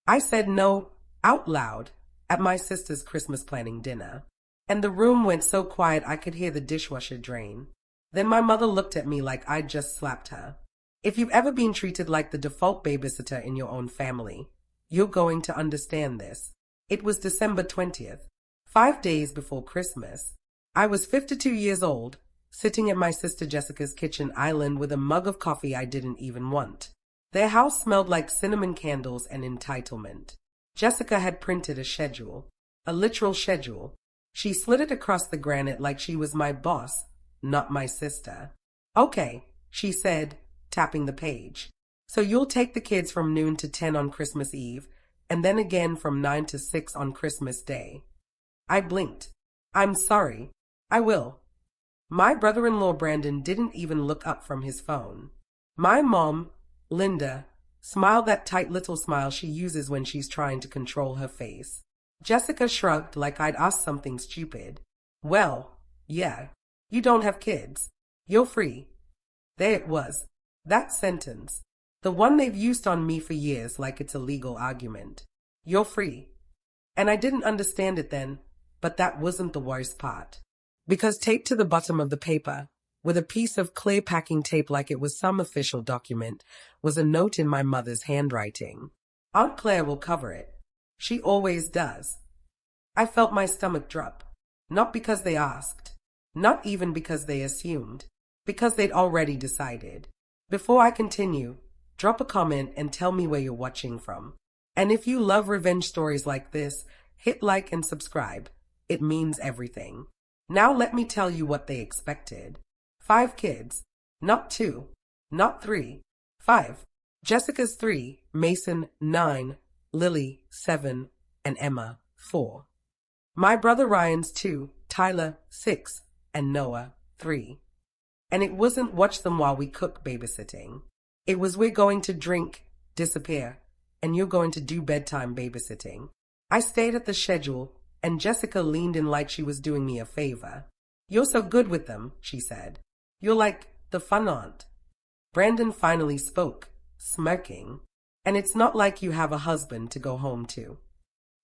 I said no out loud at my sister's Christmas planning dinner, and the room went so quiet I could hear the dishwasher drain. Then my mother looked at me like I'd just slapped her. If you've ever been treated like the default babysitter in your own family, you're going to understand this. It was December 20th, 5 days before Christmas. I was 52 years old, sitting at my sister Jessica's kitchen island with a mug of coffee I didn't even want. Their house smelled like cinnamon candles and entitlement. Jessica had printed a schedule, a literal schedule. She slid it across the granite like she was my boss, not my sister. Okay, she said, tapping the page. So you'll take the kids from noon to 10 on Christmas Eve, and then again from 9 to 6 on Christmas Day. I blinked. I'm sorry. I will. My brother-in-law Brandon didn't even look up from his phone. My mom, Linda, smiled that tight little smile she uses when she's trying to control her face. Jessica shrugged like I'd asked something stupid. Well, yeah, you don't have kids. You're free. There it was. That sentence. The one they've used on me for years like it's a legal argument. You're free. And I didn't understand it then, but that wasn't the worst part. Because taped to the bottom of the paper, with a piece of clear packing tape like it was some official document, was a note in my mother's handwriting. Aunt Claire will cover it. She always does. I felt my stomach drop. Not because they asked. Not even because they assumed. Because they'd already decided. Before I continue, drop a comment and tell me where you're watching from. And if you love revenge stories like this, hit like and subscribe. It means everything. Now let me tell you what they expected. 5 kids. Not 2. Not 3. 5. Jessica's 3, Mason 9, Lily 7, and Emma 4. My brother Ryan's 2, Tyler 6, and Noah 3. And it wasn't watch them while we cook babysitting. It was we're going to drink, disappear, and you're going to do bedtime babysitting. I stayed at the schedule, and Jessica leaned in like she was doing me a favor. You're so good with them, she said. You're like the fun aunt. Brandon finally spoke, smirking. And it's not like you have a husband to go home to.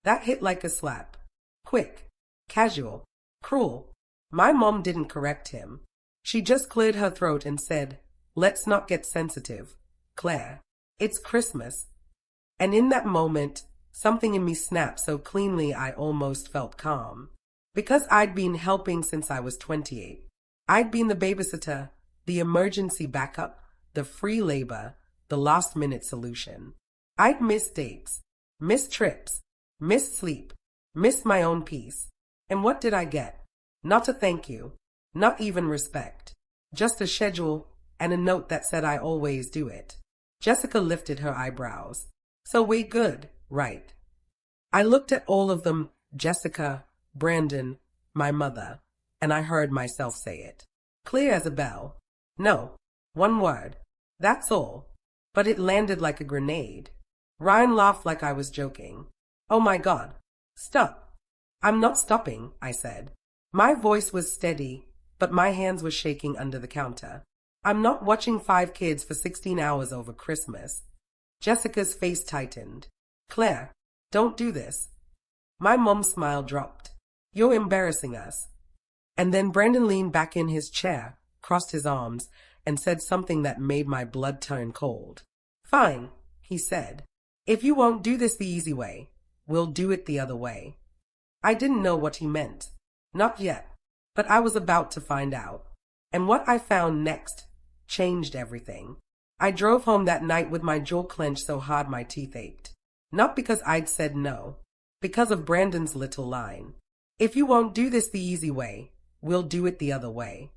That hit like a slap. Quick, casual, cruel. My mom didn't correct him. She just cleared her throat and said, let's not get sensitive, Claire. It's Christmas. And in that moment, something in me snapped so cleanly I almost felt calm. Because I'd been helping since I was 28. I'd been the babysitter, the emergency backup, the free labor, the last-minute solution. I'd missed dates, missed trips, missed sleep, missed my own peace. And what did I get? Not a thank you, not even respect. Just a schedule and a note that said I always do it. Jessica lifted her eyebrows. So we good, right? I looked at all of them, Jessica, Brandon, my mother, and I heard myself say it. Clear as a bell. No, one word. That's all. But it landed like a grenade. Ryan laughed like I was joking. Oh my God. Stop. I'm not stopping, I said. My voice was steady, but my hands were shaking under the counter. I'm not watching 5 kids for 16 hours over Christmas. Jessica's face tightened. Claire, don't do this. My mom's smile dropped. You're embarrassing us. And then Brandon leaned back in his chair, crossed his arms, and said something that made my blood turn cold. Fine, he said. If you won't do this the easy way, we'll do it the other way. I didn't know what he meant. Not yet. But I was about to find out. And what I found next changed everything. I drove home that night with my jaw clenched so hard my teeth ached. Not because I'd said no. Because of Brandon's little line. If you won't do this the easy way, we'll do it the other way.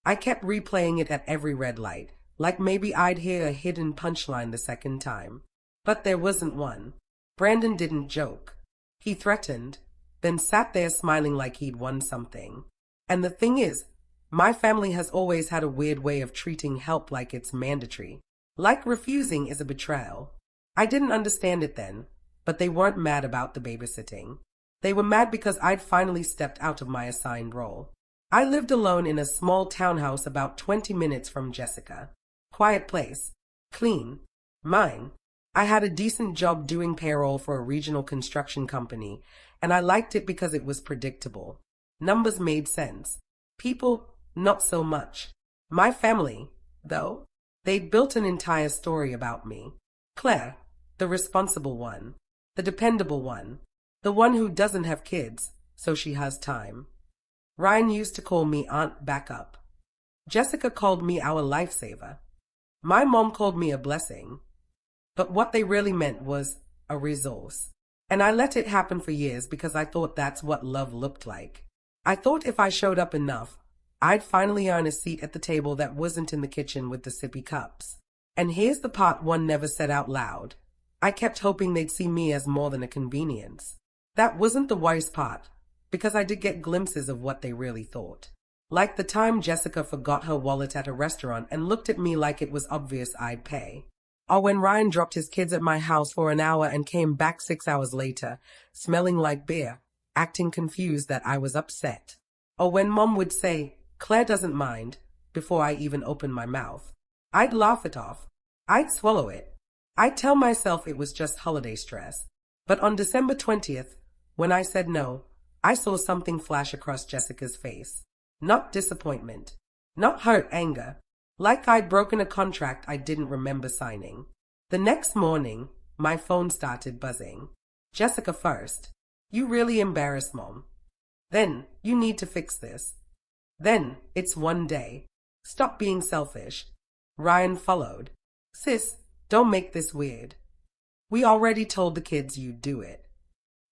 I kept replaying it at every red light, like maybe I'd hear a hidden punchline the second time. But there wasn't one. Brandon didn't joke. He threatened, then sat there smiling like he'd won something. And the thing is, my family has always had a weird way of treating help like it's mandatory. Like refusing is a betrayal. I didn't understand it then, but they weren't mad about the babysitting. They were mad because I'd finally stepped out of my assigned role. I lived alone in a small townhouse about 20 minutes from Jessica. Quiet place. Clean. Mine. I had a decent job doing payroll for a regional construction company, and I liked it because it was predictable. Numbers made sense. People, not so much. My family, though, they'd built an entire story about me. Claire, the responsible one, the dependable one, the one who doesn't have kids, so she has time. Ryan used to call me Aunt Backup. Jessica called me our lifesaver. My mom called me a blessing. But what they really meant was a resource. And I let it happen for years because I thought that's what love looked like. I thought if I showed up enough, I'd finally earn a seat at the table that wasn't in the kitchen with the sippy cups. And here's the part one never said out loud. I kept hoping they'd see me as more than a convenience. That wasn't the worst part, because I did get glimpses of what they really thought. Like the time Jessica forgot her wallet at a restaurant and looked at me like it was obvious I'd pay. Or when Ryan dropped his kids at my house for an hour and came back 6 hours later, smelling like beer, acting confused that I was upset. Or when Mom would say, "Claire doesn't mind," before I even opened my mouth. I'd laugh it off. I'd swallow it. I'd tell myself it was just holiday stress. But on December 20th, when I said no, I saw something flash across Jessica's face. Not disappointment. Not hurt anger. Like I'd broken a contract I didn't remember signing. The next morning, my phone started buzzing. Jessica first. "You really embarrass Mom." Then, "You need to fix this." Then, "It's one day. Stop being selfish." Ryan followed. "Sis, don't make this weird. We already told the kids you'd do it.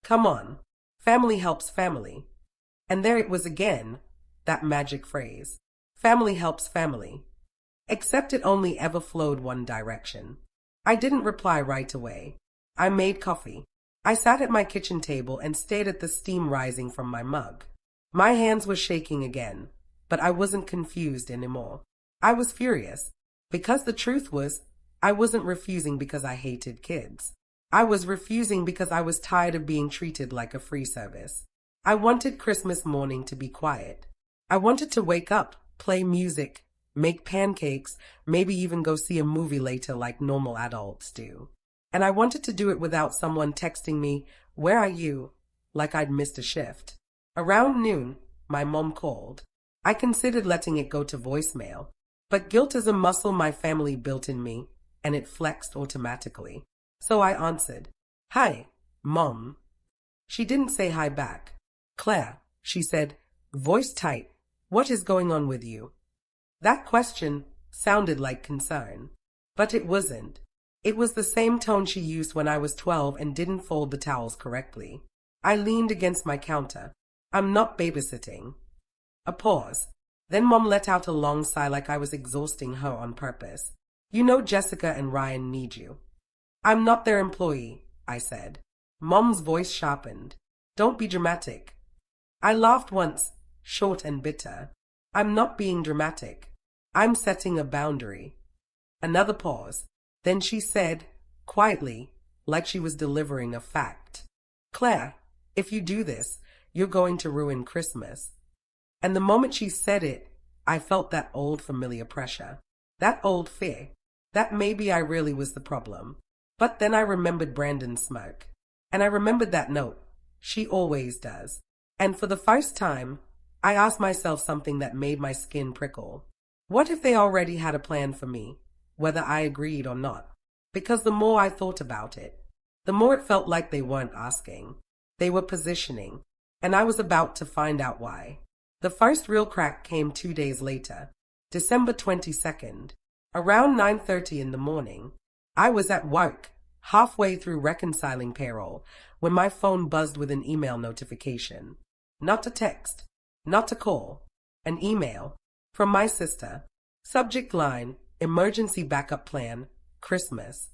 Come on. Family helps family." And there it was again, that magic phrase. Family helps family. Except it only ever flowed one direction. I didn't reply right away. I made coffee. I sat at my kitchen table and stared at the steam rising from my mug. My hands were shaking again, but I wasn't confused anymore. I was furious, because the truth was, I wasn't refusing because I hated kids. I was refusing because I was tired of being treated like a free service. I wanted Christmas morning to be quiet. I wanted to wake up, play music, make pancakes, maybe even go see a movie later like normal adults do. And I wanted to do it without someone texting me, "Where are you?" like I'd missed a shift. Around noon, my mom called. I considered letting it go to voicemail, but guilt is a muscle my family built in me, and it flexed automatically. So I answered, "Hi, Mom." She didn't say hi back. "Claire," she said, voice tight, "what is going on with you?" That question sounded like concern, but it wasn't. It was the same tone she used when I was 12 and didn't fold the towels correctly. I leaned against my counter. "I'm not babysitting." A pause. Then Mom let out a long sigh like I was exhausting her on purpose. "You know Jessica and Ryan need you." "I'm not their employee," I said. Mom's voice sharpened. "Don't be dramatic." I laughed once, short and bitter. "I'm not being dramatic. I'm setting a boundary." Another pause. Then she said, quietly, like she was delivering a fact, "Claire, if you do this, you're going to ruin Christmas." And the moment she said it, I felt that old familiar pressure, that old fear, that maybe I really was the problem. But then I remembered Brandon's smirk. And I remembered that note. She always does. And for the first time, I asked myself something that made my skin prickle. What if they already had a plan for me, whether I agreed or not? Because the more I thought about it, the more it felt like they weren't asking. They were positioning, and I was about to find out why. The first real crack came 2 days later, December 22nd, around 9:30 in the morning. I was at work, halfway through reconciling payroll, when my phone buzzed with an email notification. Not a text, not a call, an email. From my sister. Subject line, "Emergency Backup Plan, Christmas."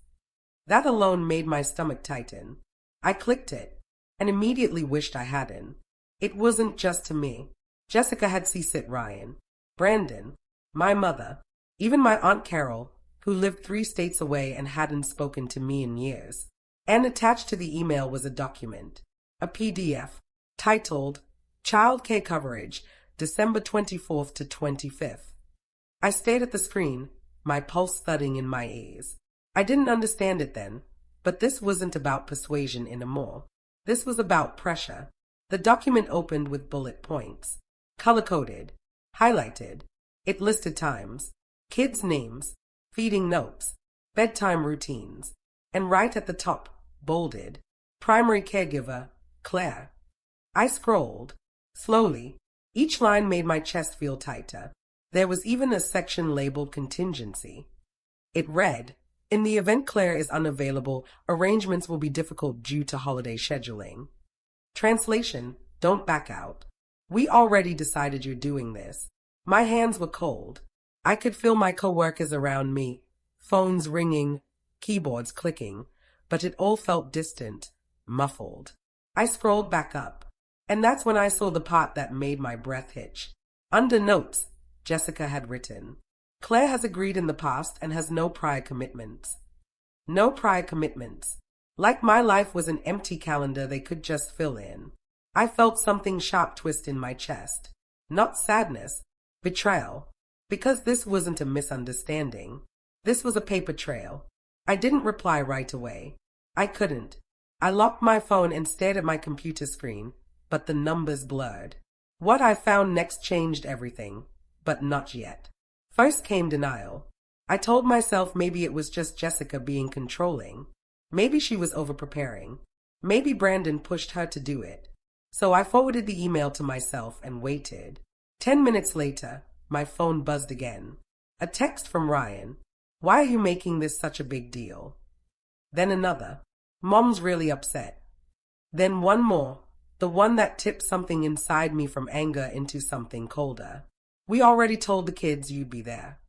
That alone made my stomach tighten. I clicked it, and immediately wished I hadn't. It wasn't just to me. Jessica had sit Ryan, Brandon, my mother, even my Aunt Carol, who lived 3 states away and hadn't spoken to me in years. And attached to the email was a document, a PDF, titled, "Child Care Coverage, December 24th to 25th. I stared at the screen, my pulse thudding in my ears. I didn't understand it then, But this wasn't about persuasion anymore. This was about pressure. The document opened with bullet points, color-coded, highlighted. It listed times, kids' names, feeding notes, bedtime routines, and right at the top, bolded, primary caregiver, Claire. I scrolled, slowly. Each line made my chest feel tighter. There was even a section labeled contingency. It read, "In the event Claire is unavailable, arrangements will be difficult due to holiday scheduling." Translation, don't back out. We already decided you're doing this. My hands were cold. I could feel my coworkers around me, phones ringing, keyboards clicking, but it all felt distant, muffled. I scrolled back up, and that's when I saw the part that made my breath hitch. Under notes, Jessica had written, "Claire has agreed in the past and has no prior commitments." No prior commitments. Like my life was an empty calendar they could just fill in. I felt something sharp twist in my chest. Not sadness, betrayal. Because this wasn't a misunderstanding. This was a paper trail. I didn't reply right away. I couldn't. I locked my phone and stared at my computer screen, but the numbers blurred. What I found next changed everything, but not yet. First came denial. I told myself maybe it was just Jessica being controlling. Maybe she was over-preparing. Maybe Brandon pushed her to do it. So I forwarded the email to myself and waited. 10 minutes later, my phone buzzed again. A text from Ryan. "Why are you making this such a big deal?" Then another. "Mom's really upset." Then one more. The one that tipped something inside me from anger into something colder. "We already told the kids you'd be there."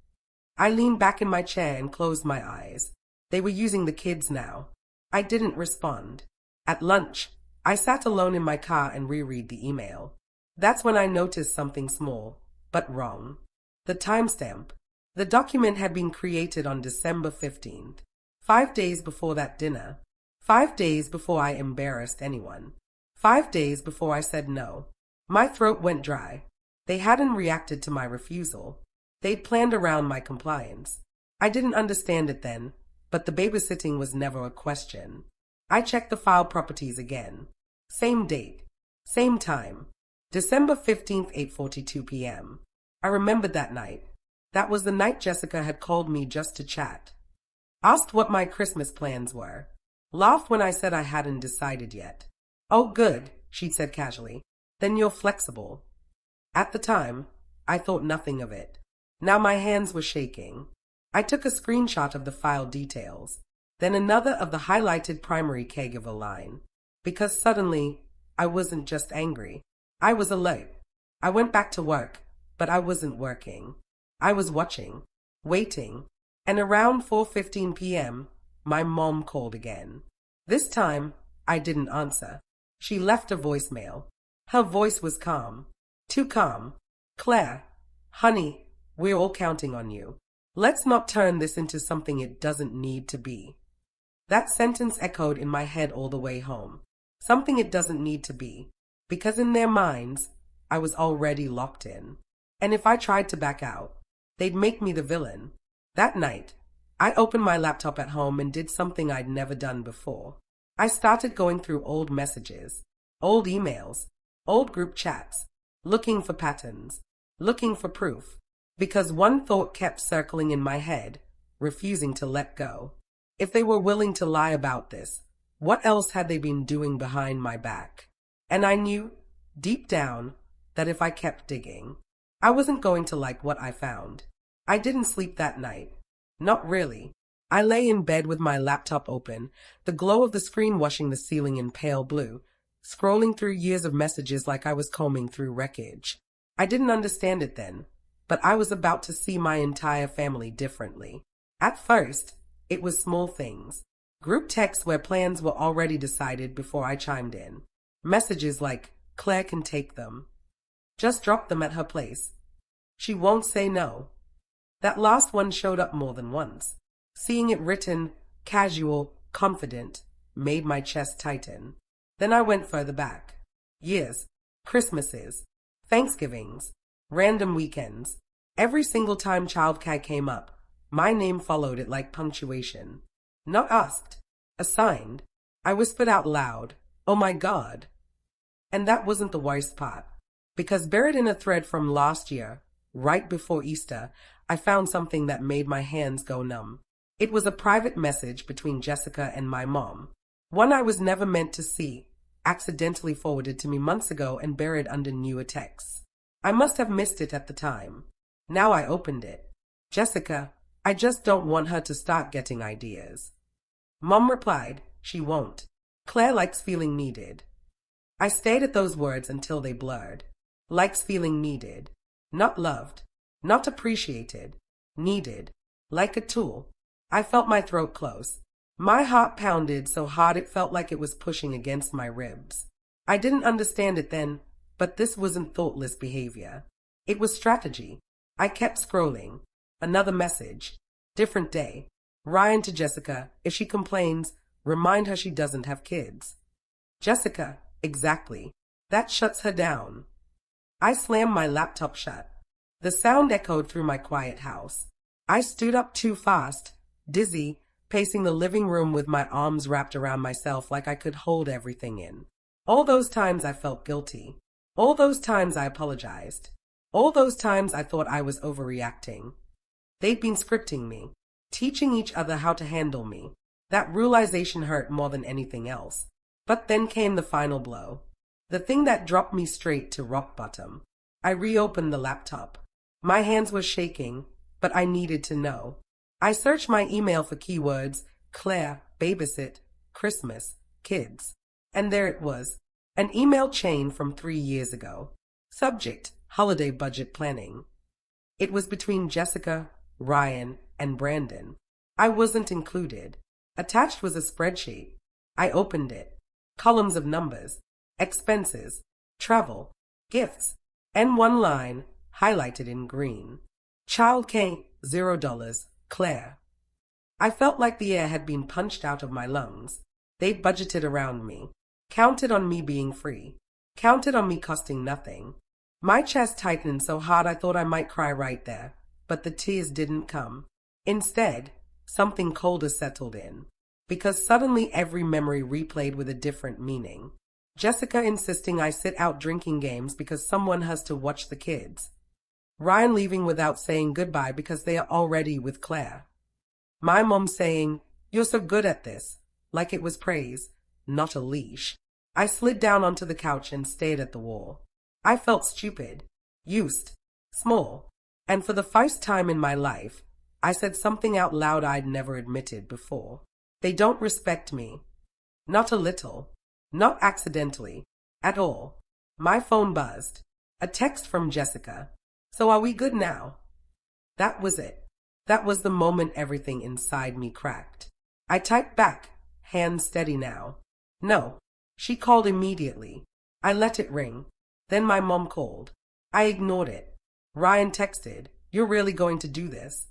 I leaned back in my chair and closed my eyes. They were using the kids now. I didn't respond. At lunch, I sat alone in my car and reread the email. That's when I noticed something small, but wrong. The timestamp. The document had been created on December 15th, 5 days before that dinner, 5 days before I embarrassed anyone, 5 days before I said no. My throat went dry. They hadn't reacted to my refusal. They'd planned around my compliance. I didn't understand it then, but the babysitting was never a question. I checked the file properties again. Same date. Same time. December 15th, 8:42 p.m. I remembered that night. That was the night Jessica had called me just to chat. Asked what my Christmas plans were. Laughed when I said I hadn't decided yet. "Oh, good," she said casually. "Then you're flexible." At the time, I thought nothing of it. Now my hands were shaking. I took a screenshot of the file details, then another of the highlighted primary caregiver line. Because suddenly, I wasn't just angry. I was alert. I went back to work, but I wasn't working. I was watching, waiting, and around 4:15 p.m., my mom called again. This time, I didn't answer. She left a voicemail. Her voice was calm. Too calm. "Claire, honey, we're all counting on you. Let's not turn this into something it doesn't need to be." That sentence echoed in my head all the way home. Something it doesn't need to be. Because in their minds, I was already locked in. And if I tried to back out, they'd make me the villain. That night, I opened my laptop at home and did something I'd never done before. I started going through old messages, old emails, old group chats, looking for patterns, looking for proof, because one thought kept circling in my head, refusing to let go. If they were willing to lie about this, what else had they been doing behind my back? And I knew, deep down, that if I kept digging, I wasn't going to like what I found. I didn't sleep that night. Not really. I lay in bed with my laptop open, the glow of the screen washing the ceiling in pale blue, scrolling through years of messages like I was combing through wreckage. I didn't understand it then, but I was about to see my entire family differently. At first, it was small things. Group texts where plans were already decided before I chimed in. Messages like, "Claire can take them. Just drop them at her place. She won't say no." That last one showed up more than once. Seeing it written, casual, confident, made my chest tighten. Then I went further back. Years, Christmases, Thanksgivings, random weekends. Every single time childcare came up, my name followed it like punctuation. Not asked, Assigned. I whispered out loud, "Oh my God." And that wasn't the worst part. Because buried in a thread from last year, right before Easter, I found something that made my hands go numb. It was a private message between Jessica and my mom. One I was never meant to see, accidentally forwarded to me months ago and buried under newer texts. I must have missed it at the time. Now I opened it. "Jessica, I just don't want her to start getting ideas." Mom replied, "She won't. Claire likes feeling needed." I stayed at those words until they blurred. Likes feeling needed. Not loved. Not appreciated. Needed. Like a tool. I felt my throat close. My heart pounded so hard it felt like it was pushing against my ribs. I didn't understand it then, but this wasn't thoughtless behavior. It was strategy. I kept scrolling. Another message. Different day. Ryan to Jessica, if she complains, remind her she doesn't have kids. Jessica, exactly. That shuts her down. I slammed my laptop shut. The sound echoed through my quiet house. I stood up too fast, dizzy, pacing the living room with my arms wrapped around myself like I could hold everything in. All those times I felt guilty. All those times I apologized. All those times I thought I was overreacting. They'd been scripting me, teaching each other how to handle me. That realization hurt more than anything else. But then came the final blow. The thing that dropped me straight to rock bottom. I reopened the laptop. My hands were shaking, but I needed to know. I searched my email for keywords: Claire, babysit, Christmas, kids. And there it was. An email chain from 3 years ago. Subject: holiday budget planning. It was between Jessica, Ryan, and Brandon. I wasn't included. Attached was a spreadsheet. I opened it. Columns of numbers, expenses, travel, gifts, and one line highlighted in green. Child K, $0, Claire. I felt like the air had been punched out of my lungs. They budgeted around me, counted on me being free, counted on me costing nothing. My chest tightened so hard I thought I might cry right there, but the tears didn't come. Instead, something colder settled in, because suddenly every memory replayed with a different meaning. Jessica insisting I sit out drinking games because someone has to watch the kids. Ryan leaving without saying goodbye because they are already with Claire. My mom saying, "You're so good at this," like it was praise, not a leash. I slid down onto the couch and stared at the wall. I felt stupid, used, small, and for the first time in my life, I said something out loud I'd never admitted before. They don't respect me. Not a little. Not accidentally. At all. My phone buzzed. A text from Jessica. "So are we good now?" That was it. That was the moment everything inside me cracked. I typed back, hands steady now. "No." She called immediately. I let it ring. Then my mom called. I ignored it. Ryan texted, "You're really going to do this?"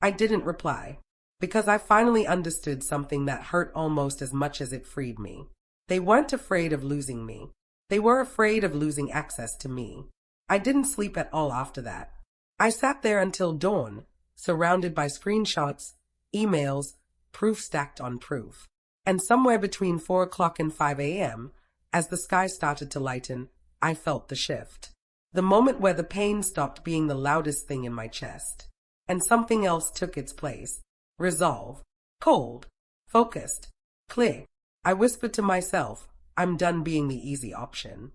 I didn't reply, because I finally understood something that hurt almost as much as it freed me. They weren't afraid of losing me. They were afraid of losing access to me. I didn't sleep at all after that. I sat there until dawn, surrounded by screenshots, emails, proof stacked on proof. And somewhere between 4 o'clock and 5 a.m., as the sky started to lighten, I felt the shift. The moment where the pain stopped being the loudest thing in my chest, and something else took its place. Resolve. Cold. Focused. Clear. I whispered to myself, I'm done being the easy option.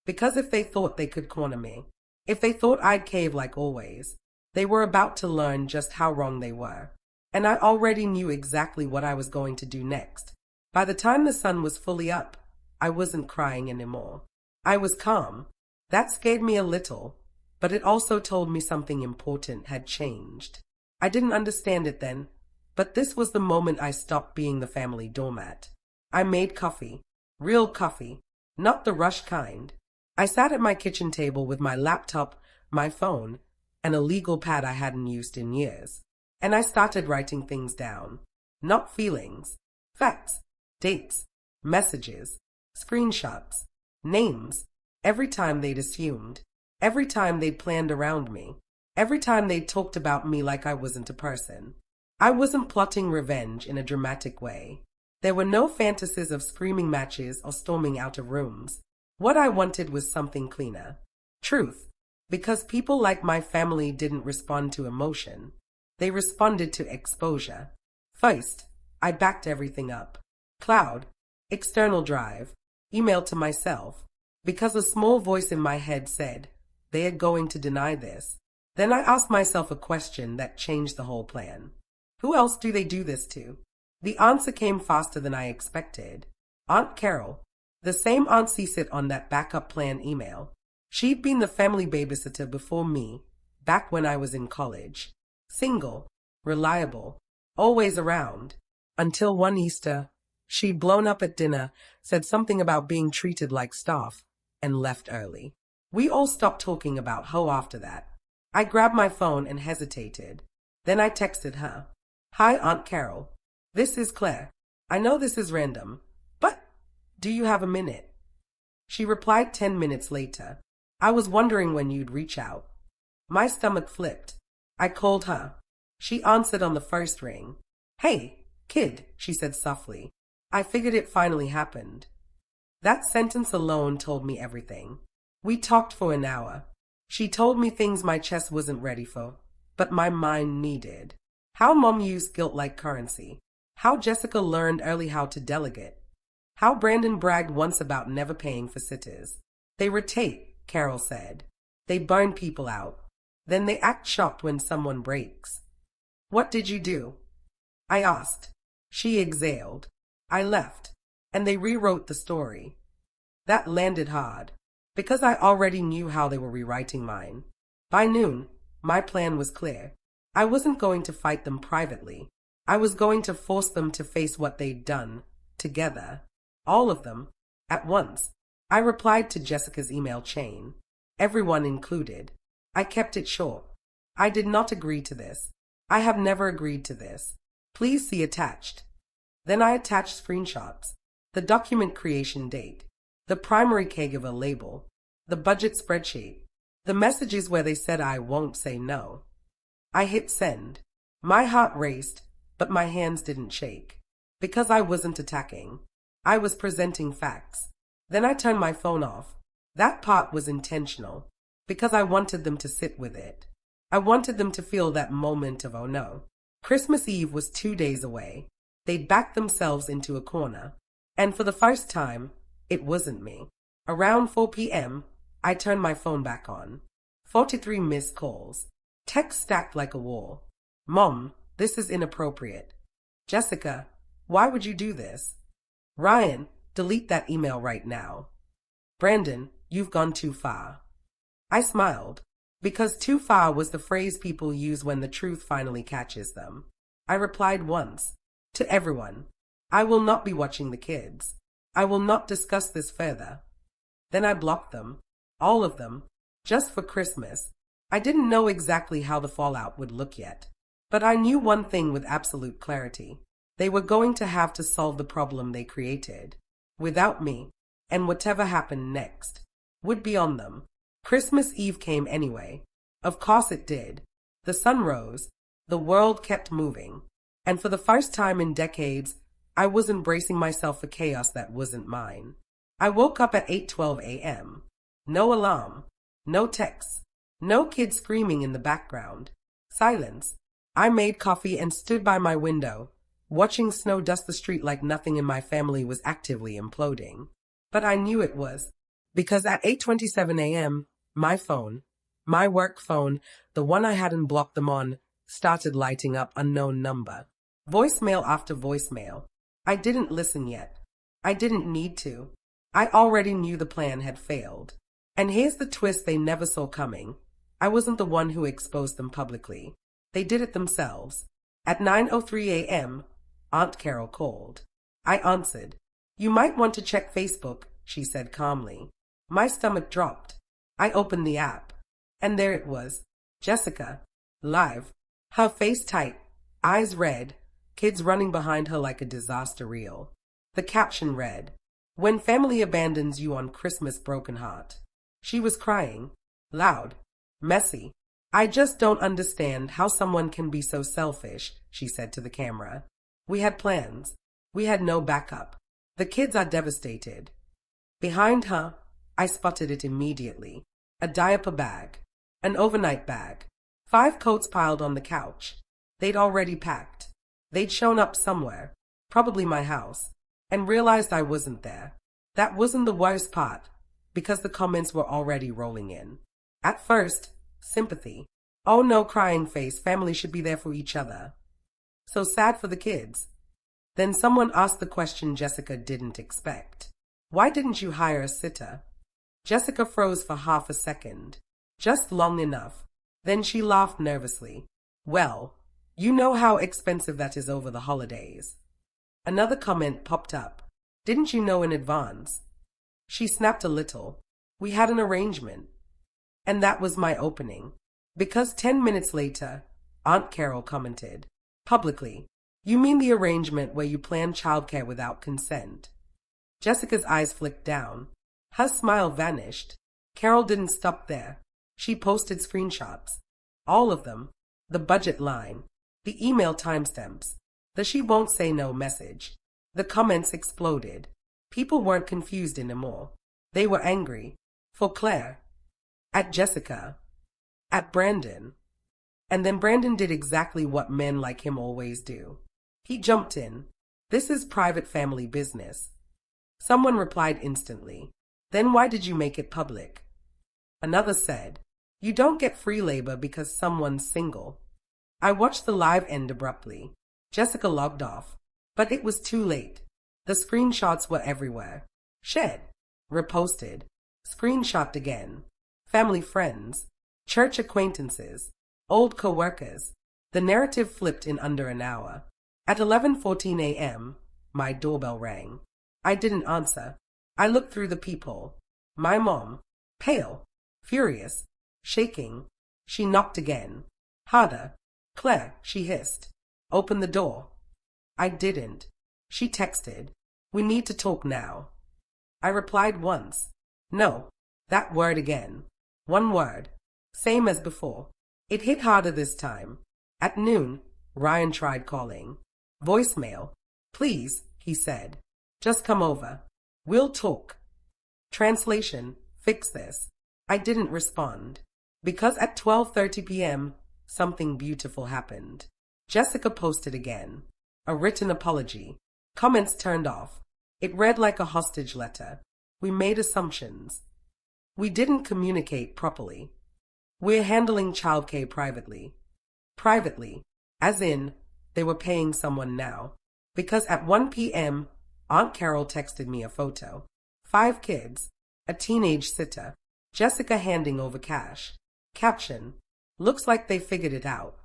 Because if they thought they could corner me, if they thought I'd cave like always, they were about to learn just how wrong they were. And I already knew exactly what I was going to do next. By the time the sun was fully up, I wasn't crying anymore. I was calm. That scared me a little, but it also told me something important had changed. I didn't understand it then, but this was the moment I stopped being the family doormat. I made coffee. Real coffee. Not the rushed kind. I sat at my kitchen table with my laptop, my phone, and a legal pad I hadn't used in years. And I started writing things down. Not feelings. Facts. Dates. Messages. Screenshots. Names. Every time they'd assumed. Every time they'd planned around me. Every time they'd talked about me like I wasn't a person. I wasn't plotting revenge in a dramatic way. There were no fantasies of screaming matches or storming out of rooms. What I wanted was something cleaner. Truth. Because people like my family didn't respond to emotion. They responded to exposure. First, I backed everything up. Cloud, external drive, email to myself, because a small voice in my head said, they are going to deny this. Then I asked myself a question that changed the whole plan. Who else do they do this to? The answer came faster than I expected. Aunt Carol, the same Aunt Cecit on that backup plan email. She'd been the family babysitter before me, back when I was in college. Single, reliable, always around. Until one Easter, she'd blown up at dinner, said something about being treated like staff, and left early. We all stopped talking about her after that. I grabbed my phone and hesitated. Then I texted her. Hi, Aunt Carol. This is Claire. I know this is random, but do you have a minute? She replied 10 minutes later. I was wondering when you'd reach out. My stomach flipped. I called her. She answered on the first ring. Hey, kid, she said softly. I figured it finally happened. That sentence alone told me everything. We talked for an hour. She told me things my chest wasn't ready for, but my mind needed. How Mom used guilt like currency. How Jessica learned early how to delegate. How Brandon bragged once about never paying for sitters. They rotate, Carol said. They burn people out. Then they act shocked when someone breaks. What did you do? I asked. She exhaled. I left, and they rewrote the story. That landed hard, because I already knew how they were rewriting mine. By noon, my plan was clear. I wasn't going to fight them privately. I was going to force them to face what they'd done, together. All of them, at once. I replied to Jessica's email chain. Everyone included. I kept it short. I did not agree to this. I have never agreed to this. Please see attached. Then I attached screenshots, the document creation date, the primary caregiver label, the budget spreadsheet, the messages where they said I won't say no. I hit send. My heart raced, but my hands didn't shake. Because I wasn't attacking. I was presenting facts. Then I turned my phone off. That part was intentional, because I wanted them to sit with it. I wanted them to feel that moment of oh no. Christmas Eve was 2 days away. They'd backed themselves into a corner. And for the first time, it wasn't me. Around 4 p.m., I turned my phone back on. 43 missed calls. Text stacked like a wall. Mom, this is inappropriate. Jessica, why would you do this? Ryan, delete that email right now. Brandon, you've gone too far. I smiled, because too far was the phrase people use when the truth finally catches them. I replied once. To everyone. I will not be watching the kids. I will not discuss this further. Then I blocked them. All of them. Just for Christmas. I didn't know exactly how the fallout would look yet. But I knew one thing with absolute clarity. They were going to have to solve the problem they created. Without me. And whatever happened next would be on them. Christmas Eve came anyway. Of course it did. The sun rose. The world kept moving. And for the first time in decades, I was embracing myself for chaos that wasn't mine. I woke up at 8:12 a.m. No alarm. No texts. No kids screaming in the background. Silence. I made coffee and stood by my window, watching snow dust the street like nothing in my family was actively imploding. But I knew it was, because at 8:27 a.m., my phone, my work phone, the one I hadn't blocked them on, started lighting up unknown number. Voicemail after voicemail. I didn't listen yet. I didn't need to. I already knew the plan had failed. And here's the twist they never saw coming. I wasn't the one who exposed them publicly. They did it themselves. At 9:03 a.m., Aunt Carol called. I answered. You might want to check Facebook, she said calmly. My stomach dropped. I opened the app. And there it was. Jessica. Live. Her face tight. Eyes red. Kids running behind her like a disaster reel. The caption read, When family abandons you on Christmas, broken heart. She was crying. Loud. Messy. I just don't understand how someone can be so selfish, she said to the camera. We had plans. We had no backup. The kids are devastated. Behind her, I spotted it immediately. A diaper bag. An overnight bag. 5 coats piled on the couch. They'd already packed. They'd shown up somewhere, probably my house, and realized I wasn't there. That wasn't the worst part, because the comments were already rolling in. At first, sympathy. Oh no, crying face, family should be there for each other. So sad for the kids. Then someone asked the question Jessica didn't expect. Why didn't you hire a sitter? Jessica froze for half a second. Just long enough. Then she laughed nervously. Well, you know how expensive that is over the holidays. Another comment popped up. Didn't you know in advance? She snapped a little. We had an arrangement. And that was my opening. Because 10 minutes later, Aunt Carol commented, publicly, you mean the arrangement where you plan childcare without consent? Jessica's eyes flicked down. Her smile vanished. Carol didn't stop there. She posted screenshots. All of them. The budget line. The email timestamps. The she won't say no message. The comments exploded. People weren't confused anymore. They were angry. For Claire. At Jessica. At Brandon. And then Brandon did exactly what men like him always do. He jumped in. This is private family business. Someone replied instantly. Then why did you make it public? Another said, you don't get free labor because someone's single. I watched the live end abruptly. Jessica logged off. But it was too late. The screenshots were everywhere. Shared. Reposted. Screenshot again. Family friends. Church acquaintances. Old co-workers. The narrative flipped in under an hour. At 11:14 a.m., my doorbell rang. I didn't answer. I looked through the peephole. My mom. Pale. Furious. Shaking. She knocked again. Harder. Claire, she hissed. Open the door. I didn't. She texted. We need to talk now. I replied once. No. That word again. One word. Same as before. It hit harder this time. At noon, Ryan tried calling. Voicemail. Please, he said. Just come over. We'll talk. Translation. Fix this. I didn't respond. Because at 12:30 p.m., something beautiful happened. Jessica posted again. A written apology. Comments turned off. It read like a hostage letter. We made assumptions. We didn't communicate properly. We're handling childcare privately. Privately. As in, they were paying someone now. Because at 1 p.m., Aunt Carol texted me a photo. 5 kids. A teenage sitter. Jessica handing over cash. Caption. Looks like they figured it out.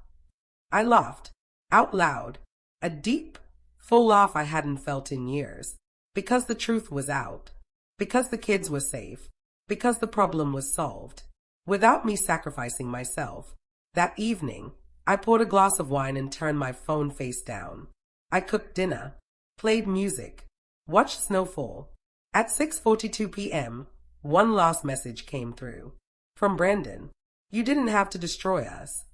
I laughed. Out loud. A deep, full laugh I hadn't felt in years. Because the truth was out. Because the kids were safe. Because the problem was solved. Without me sacrificing myself. That evening, I poured a glass of wine and turned my phone face down. I cooked dinner. Played music. Watched snowfall. At 6:42 p.m., one last message came through. From Brandon. You didn't have to destroy us.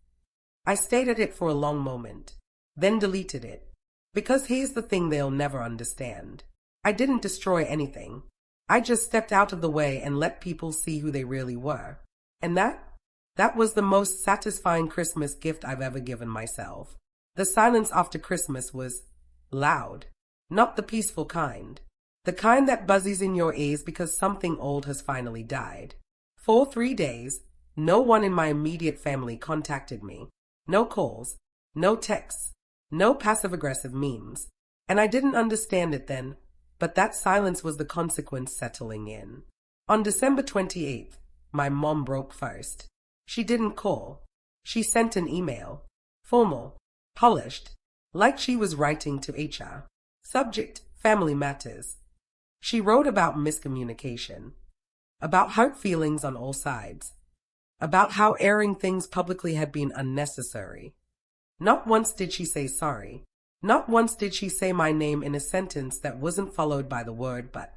I stayed at it for a long moment. Then deleted it. Because here's the thing they'll never understand. I didn't destroy anything. I just stepped out of the way and let people see who they really were. And that was the most satisfying Christmas gift I've ever given myself. The silence after Christmas was loud. Not the peaceful kind. The kind that buzzes in your ears because something old has finally died. For 3 days, no one in my immediate family contacted me. No calls. No texts. No passive-aggressive memes. And I didn't understand it then, but that silence was the consequence settling in. On December 28th, my mom broke first. She didn't call. She sent an email. Formal. Polished. Like she was writing to HR. Subject, family matters. She wrote about miscommunication. About hurt feelings on all sides. About how airing things publicly had been unnecessary. Not once did she say sorry. Not once did she say my name in a sentence that wasn't followed by the word but.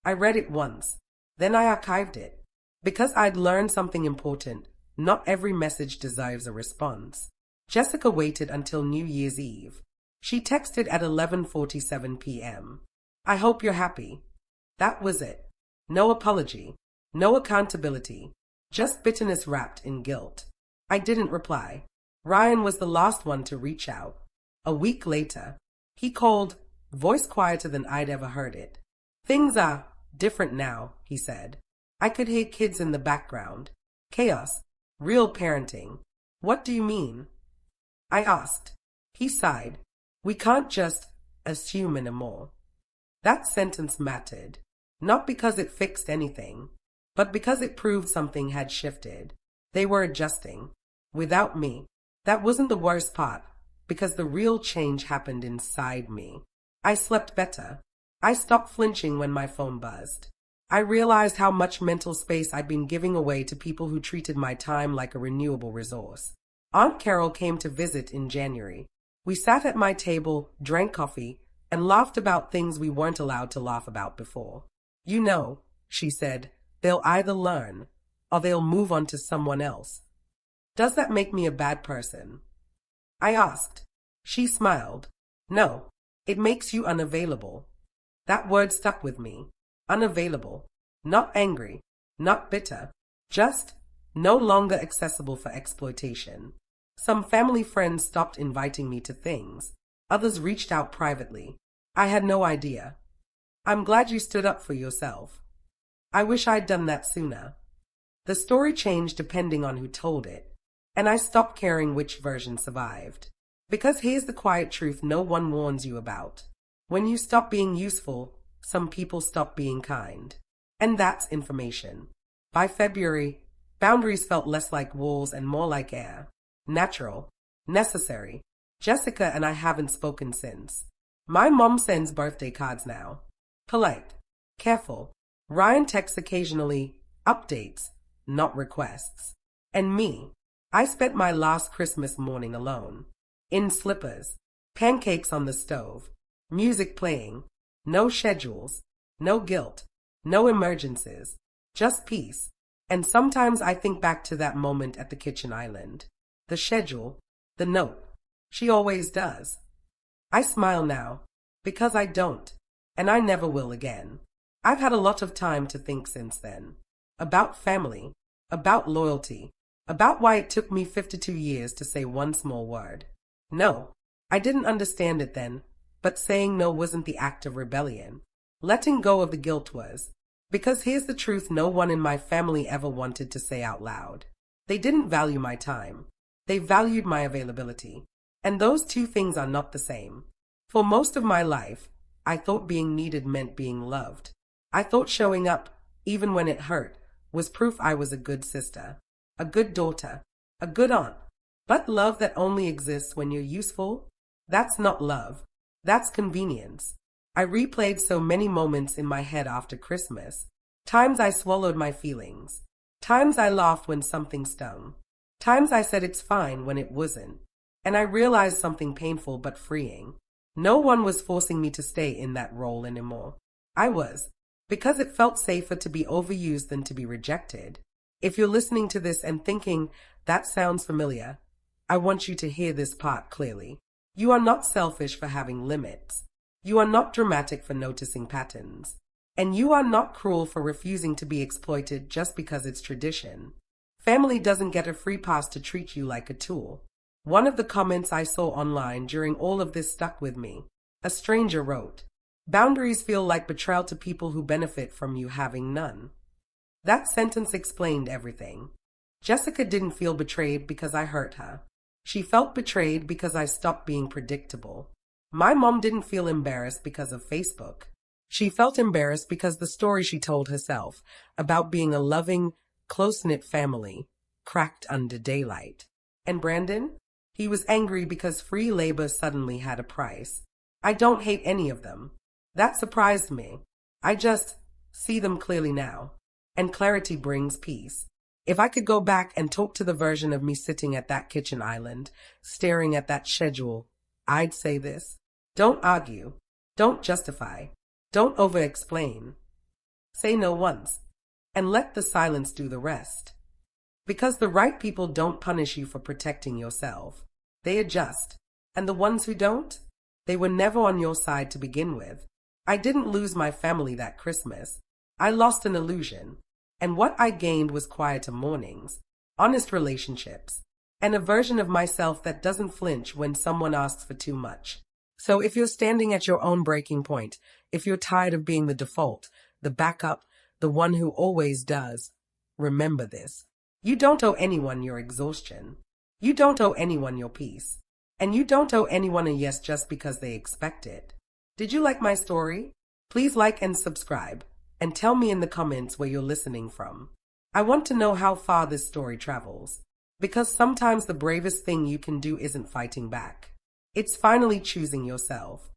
I read it once. Then I archived it. Because I'd learned something important. Not every message deserves a response. Jessica waited until New Year's Eve. She texted at 11:47 p.m. I hope you're happy. That was it. No apology. No accountability. Just bitterness wrapped in guilt. I didn't reply. Ryan was the last one to reach out. A week later, he called, voice quieter than I'd ever heard it. Things are different now, he said. I could hear kids in the background. Chaos. Real parenting. What do you mean? I asked. He sighed. We can't just assume anymore. That sentence mattered, not because it fixed anything, but because it proved something had shifted. They were adjusting. Without me. That wasn't the worst part, because the real change happened inside me. I slept better. I stopped flinching when my phone buzzed. I realized how much mental space I'd been giving away to people who treated my time like a renewable resource. Aunt Carol came to visit in January. We sat at my table, drank coffee, and laughed about things we weren't allowed to laugh about before. You know, she said, they'll either learn, or they'll move on to someone else. Does that make me a bad person? I asked. She smiled. No, it makes you unavailable. That word stuck with me. Unavailable. Not angry. Not bitter. Just no longer accessible for exploitation. Some family friends stopped inviting me to things. Others reached out privately. I had no idea. I'm glad you stood up for yourself. I wish I'd done that sooner. The story changed depending on who told it, and I stopped caring which version survived. Because here's the quiet truth no one warns you about. When you stop being useful, some people stop being kind. And that's information. By February, boundaries felt less like walls and more like air. Natural. Necessary. Jessica and I haven't spoken since. My mom sends birthday cards now. Polite. Careful. Ryan texts occasionally. Updates. Not requests. And me. I spent my last Christmas morning alone. In slippers. Pancakes on the stove. Music playing. No schedules. No guilt. No emergencies. Just peace. And sometimes I think back to that moment at the kitchen island. The schedule. The note. She always does. I smile now. Because I don't. And I never will again. I've had a lot of time to think since then. About family. About loyalty. About why it took me 52 years to say one small word. No. I didn't understand it then. But saying no wasn't the act of rebellion. Letting go of the guilt was. Because here's the truth no one in my family ever wanted to say out loud. They didn't value my time. They valued my availability. And those two things are not the same. For most of my life, I thought being needed meant being loved. I thought showing up, even when it hurt, was proof I was a good sister, a good daughter, a good aunt. But love that only exists when you're useful, that's not love. That's convenience. I replayed so many moments in my head after Christmas. Times I swallowed my feelings. Times I laughed when something stung. Times I said it's fine when it wasn't. And I realized something painful but freeing. No one was forcing me to stay in that role anymore. I was. Because it felt safer to be overused than to be rejected. If you're listening to this and thinking, that sounds familiar, I want you to hear this part clearly. You are not selfish for having limits. You are not dramatic for noticing patterns. And you are not cruel for refusing to be exploited just because it's tradition. Family doesn't get a free pass to treat you like a tool. One of the comments I saw online during all of this stuck with me. A stranger wrote, "Boundaries feel like betrayal to people who benefit from you having none." That sentence explained everything. Jessica didn't feel betrayed because I hurt her. She felt betrayed because I stopped being predictable. My mom didn't feel embarrassed because of Facebook. She felt embarrassed because the story she told herself about being a loving, close-knit family cracked under daylight. And Brandon? He was angry because free labor suddenly had a price. I don't hate any of them. That surprised me. I just see them clearly now. And clarity brings peace. If I could go back and talk to the version of me sitting at that kitchen island, staring at that schedule, I'd say this. Don't argue. Don't justify. Don't over-explain. Say no once. And let the silence do the rest. Because the right people don't punish you for protecting yourself. They adjust. And the ones who don't? They were never on your side to begin with. I didn't lose my family that Christmas. I lost an illusion. And what I gained was quieter mornings, honest relationships, and a version of myself that doesn't flinch when someone asks for too much. So if you're standing at your own breaking point, if you're tired of being the default, the backup, the one who always does, remember this. You don't owe anyone your exhaustion. You don't owe anyone your peace. And you don't owe anyone a yes just because they expect it. Did you like my story? Please like and subscribe, and tell me in the comments where you're listening from. I want to know how far this story travels, because sometimes the bravest thing you can do isn't fighting back. It's finally choosing yourself.